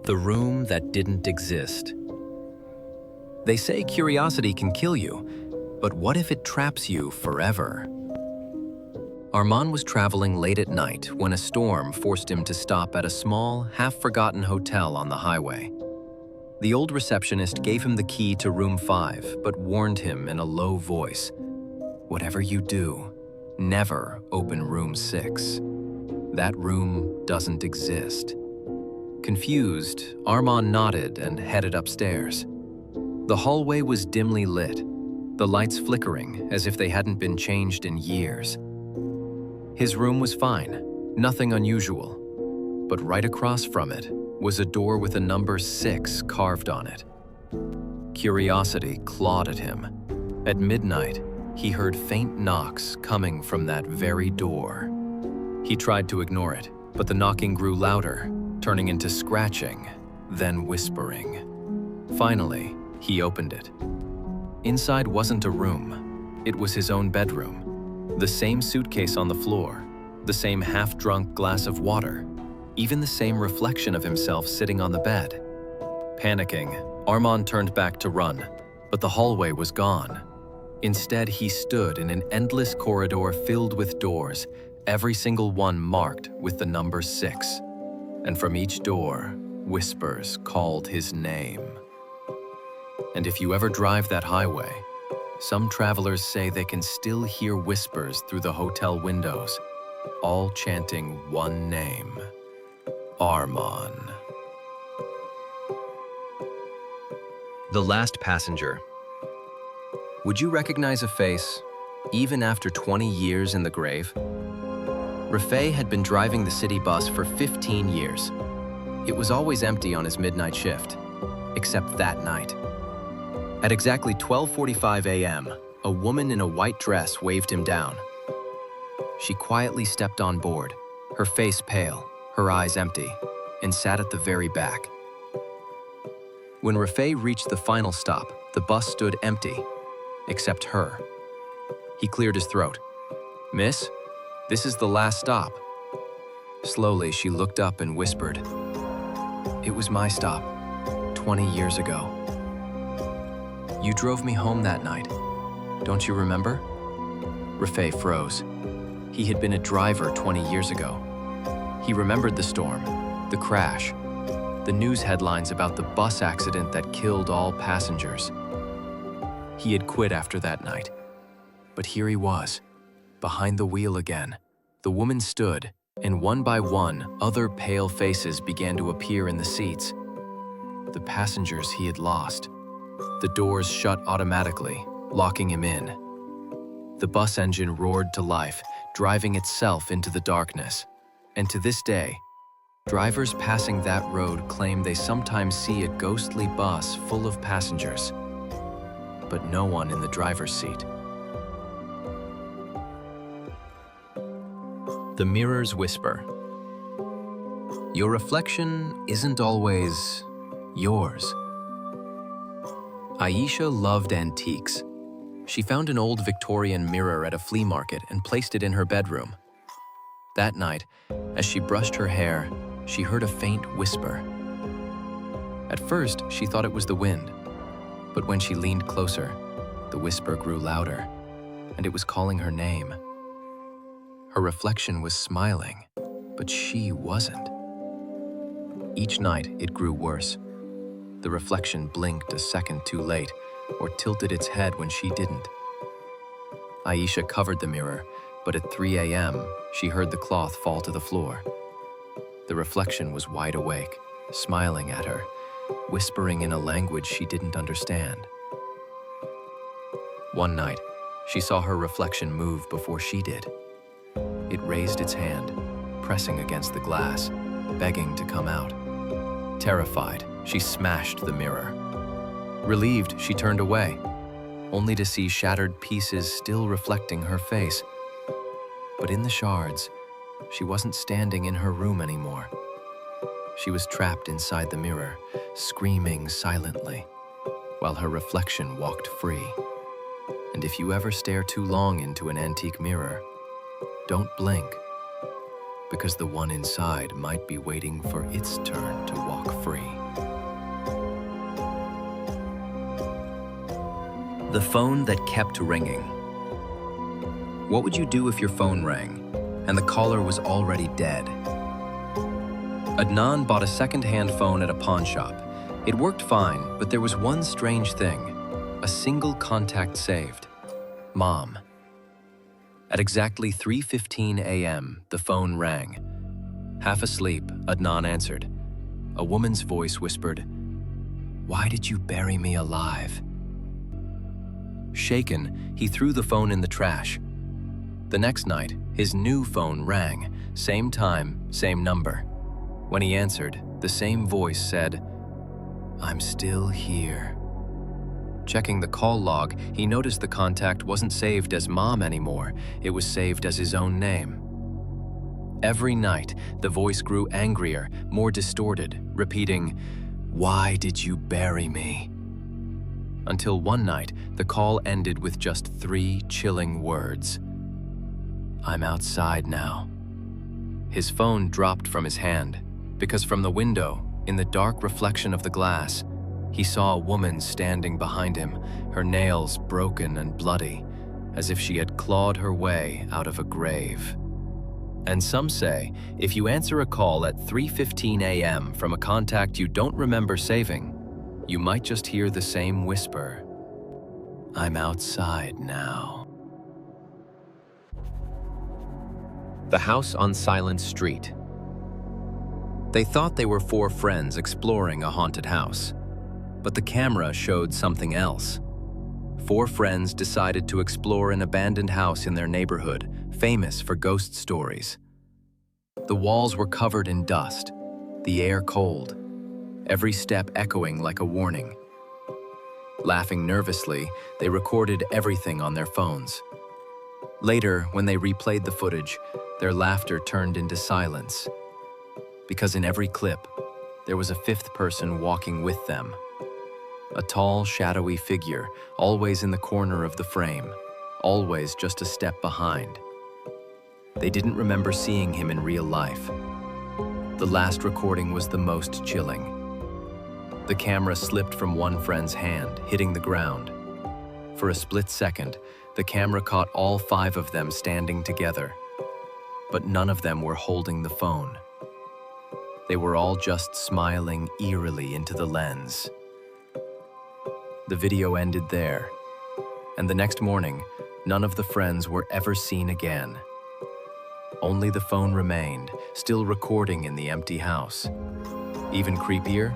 The room that didn't exist. They say curiosity can kill you, but what if it traps you forever? Armand was traveling late at night when a storm forced him to stop at a small, half-forgotten hotel on the highway. The old receptionist gave him the key to room 5, but warned him in a low voice, "Whatever you do, never open room 6. That room doesn't exist." Confused, Armand nodded and headed upstairs. The hallway was dimly lit, the lights flickering as if they hadn't been changed in years. His room was fine, nothing unusual, but right across from it was a door with a number 6 carved on it. Curiosity clawed at him. At midnight, he heard faint knocks coming from that very door. He tried to ignore it, but the knocking grew louder, turning into scratching, then whispering. Finally, he opened it. Inside wasn't a room. It was his own bedroom. The same suitcase on the floor, the same half-drunk glass of water, even the same reflection of himself sitting on the bed. Panicking, Armand turned back to run, but the hallway was gone. Instead, he stood in an endless corridor filled with doors, every single one marked with the number 6. And from each door, whispers called his name. And if you ever drive that highway, some travelers say they can still hear whispers through the hotel windows, all chanting one name: Armand. The last passenger. Would you recognize a face, even after 20 years in the grave? Rafay had been driving the city bus for 15 years. It was always empty on his midnight shift, except that night. At exactly 12:45 a.m., a woman in a white dress waved him down. She quietly stepped on board, her face pale, her eyes empty, and sat at the very back. When Rafay reached the final stop, the bus stood empty, except her. He cleared his throat. "Miss, this is the last stop." Slowly, she looked up and whispered, "It was my stop, 20 years ago. You drove me home that night. Don't you remember?" Rafay froze. He had been a driver 20 years ago. He remembered the storm, the crash, the news headlines about the bus accident that killed all passengers. He had quit after that night. But here he was, behind the wheel again. The woman stood, and one by one, other pale faces began to appear in the seats. The passengers he had lost. The doors shut automatically, locking him in. The bus engine roared to life, driving itself into the darkness. And to this day, drivers passing that road claim they sometimes see a ghostly bus full of passengers, but no one in the driver's seat. The mirror's whisper. Your reflection isn't always yours. Aisha loved antiques. She found an old Victorian mirror at a flea market and placed it in her bedroom. That night, as she brushed her hair, she heard a faint whisper. At first, she thought it was the wind, but when she leaned closer, the whisper grew louder, and it was calling her name. Her reflection was smiling, but she wasn't. Each night, it grew worse. The reflection blinked a second too late, or tilted its head when she didn't. Aisha covered the mirror, but at 3 a.m., she heard the cloth fall to the floor. The reflection was wide awake, smiling at her, whispering in a language she didn't understand. One night, she saw her reflection move before she did. It raised its hand, pressing against the glass, begging to come out. Terrified, she smashed the mirror. Relieved, she turned away, only to see shattered pieces still reflecting her face. But in the shards, she wasn't standing in her room anymore. She was trapped inside the mirror, screaming silently, while her reflection walked free. And if you ever stare too long into an antique mirror, don't blink. because the one inside might be waiting for its turn to walk free. The phone that kept ringing. What would you do if your phone rang and the caller was already dead? Adnan bought a second-hand phone at a pawn shop. It worked fine, but there was one strange thing. A single contact saved. Mom. At exactly 3:15 a.m., the phone rang. Half asleep, Adnan answered. A woman's voice whispered, "Why did you bury me alive?" Shaken, he threw the phone in the trash. The next night, his new phone rang. Same time, same number. When he answered, the same voice said, "I'm still here." Checking the call log, he noticed the contact wasn't saved as Mom anymore. It was saved as his own name. Every night, the voice grew angrier, more distorted, repeating, "Why did you bury me?" Until one night, the call ended with just 3 chilling words. "I'm outside now." His phone dropped from his hand, because from the window, in the dark reflection of the glass, he saw a woman standing behind him, her nails broken and bloody, as if she had clawed her way out of a grave. And some say, if you answer a call at 3:15 a.m. from a contact you don't remember saving, you might just hear the same whisper, "I'm outside now." The house on Silent Street. They thought they were 4 friends exploring a haunted house, but the camera showed something else. 4 friends decided to explore an abandoned house in their neighborhood, famous for ghost stories. The walls were covered in dust, the air cold, every step echoing like a warning. Laughing nervously, they recorded everything on their phones. Later, when they replayed the footage, their laughter turned into silence. Because in every clip, there was a 5th person walking with them. A tall, shadowy figure, always in the corner of the frame, always just a step behind. They didn't remember seeing him in real life. The last recording was the most chilling. The camera slipped from one friend's hand, hitting the ground. For a split second, the camera caught all 5 of them standing together, but none of them were holding the phone. They were all just smiling eerily into the lens. The video ended there, and the next morning, none of the friends were ever seen again. Only the phone remained, still recording in the empty house. Even creepier,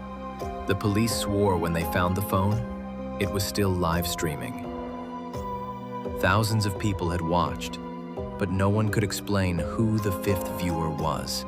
the police swore when they found the phone, it was still live streaming. Thousands of people had watched, but no one could explain who the 5th viewer was.